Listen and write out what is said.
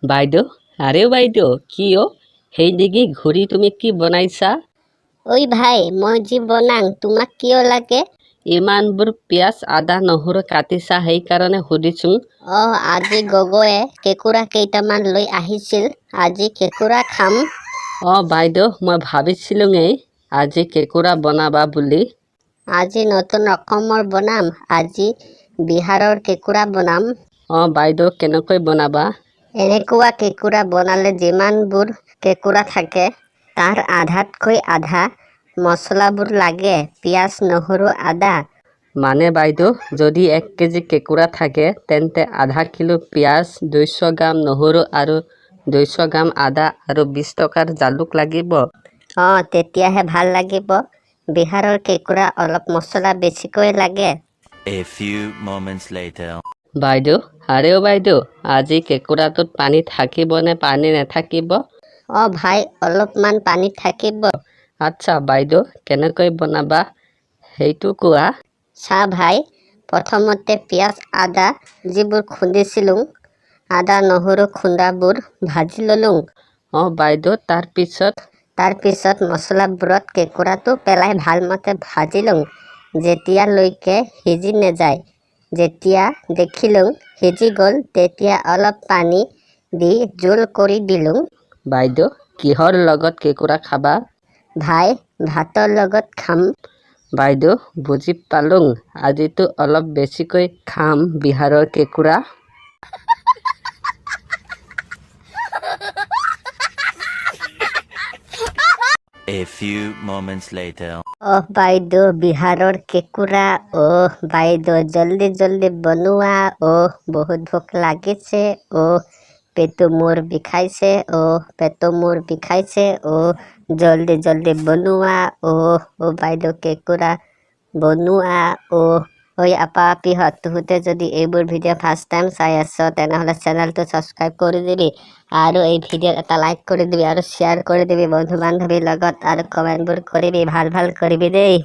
বাইদেউ আৰে বাইদেউ কি সেই দিগি ঘূৰি তুমি কি বনাইছা ঐ ভাই মই যি বনাং তোমাক কিয় লাগে ইমানবোৰ পিয়াজ আদা নহৰু কাটিছা সেইকাৰণে সুধিছোঁ আজি গগৈয়ে কেঁকুৰা কেইটামান লৈ আহিছিল আজি কেঁকুৰা খাম বাইদেউ মই ভাবিছিলোঁৱেই আজি কেঁকুৰা বনাবা বুলি আজি নতুন ৰকমৰ বনাম আজি বিহাৰৰ কেঁকুৰা বনাম বাইদেউ কেনেকৈ বনাবা এনেকুৱা কেঁকুৰা বনালে যিমানবোৰ কেঁকুৰা থাকে তাৰ আধাতকৈ আধা মছলাবোৰ লাগে পিঁয়াজ নহৰু আদা মানে বাইদেউ যদি 1 কেজি কেঁকুৰা থাকে তেন্তে আধা কিলো পিঁয়াজ 200 গ্ৰাম নহৰু আৰু 200 গ্ৰাম আদা আৰু 20 টকাৰ জালুক লাগিব তেতিয়াহে ভাল লাগিব বিহাৰৰ কেঁকুৰা অলপ মছলা বেছিকৈ লাগে A few moments later. বাইদেউ বাইদেউ আজি কেঁকুৰাটোত পানী থাকিব নে পানী নাথাকিব ভাই অলপমান পানী থাকিব আচ্ছা বাইদেউ কেনেকৈ বনাবা সেইটো কোৱা চাহ ভাই প্ৰথমতে পিঁয়াজ আদা যিবোৰ খুন্দিছিলোঁ আদা নহৰু খুন্দাবোৰ ভাজি ল'লোঁ বাইদেউ তাৰপিছত মছলাবোৰত কেঁকুৰাটো পেলাই ভালমতে ভাজি লওঁ যেতিয়ালৈকে সিজি নাযায় যেতিয়া দেখিলোঁ সিজি গ'ল তেতিয়া অলপ পানী দি জোল কৰি দিলোঁ বাইদেউ কিহৰ লগত কেঁকুৰা খাবা ভাই ভাতৰ লগত খাম বাইদেউ বুজি পালোঁ আজিতো অলপ বেছিকৈ খাম বিহাৰৰ কেঁকুৰা A few moments later. বাইদেউ বিহাৰৰ কেঁকুৰা বাইদেউ জল্দি জল্দি বনোৱা বহুত ভোক লাগিছে পেটটো মোৰ বিষাইছে জল্দি জল্দি বনোৱা বাইদেউ কেঁকুৰা বনোৱা আপা আপিহঁত তহঁতে যদি এইবোৰ ভিডিঅ' ফাৰ্ষ্ট টাইম চাই আছ তেনেহ'লে চেনেলটো ছাবস্ক্ৰাইব কৰি দিবি আৰু এই ভিডিঅ'ত এটা লাইক কৰি দিবি আৰু শ্বেয়াৰ কৰি দিবি বন্ধু বান্ধৱীৰ লগত আৰু কমেণ্টবোৰ কৰিবি ভাল কৰিবি দেই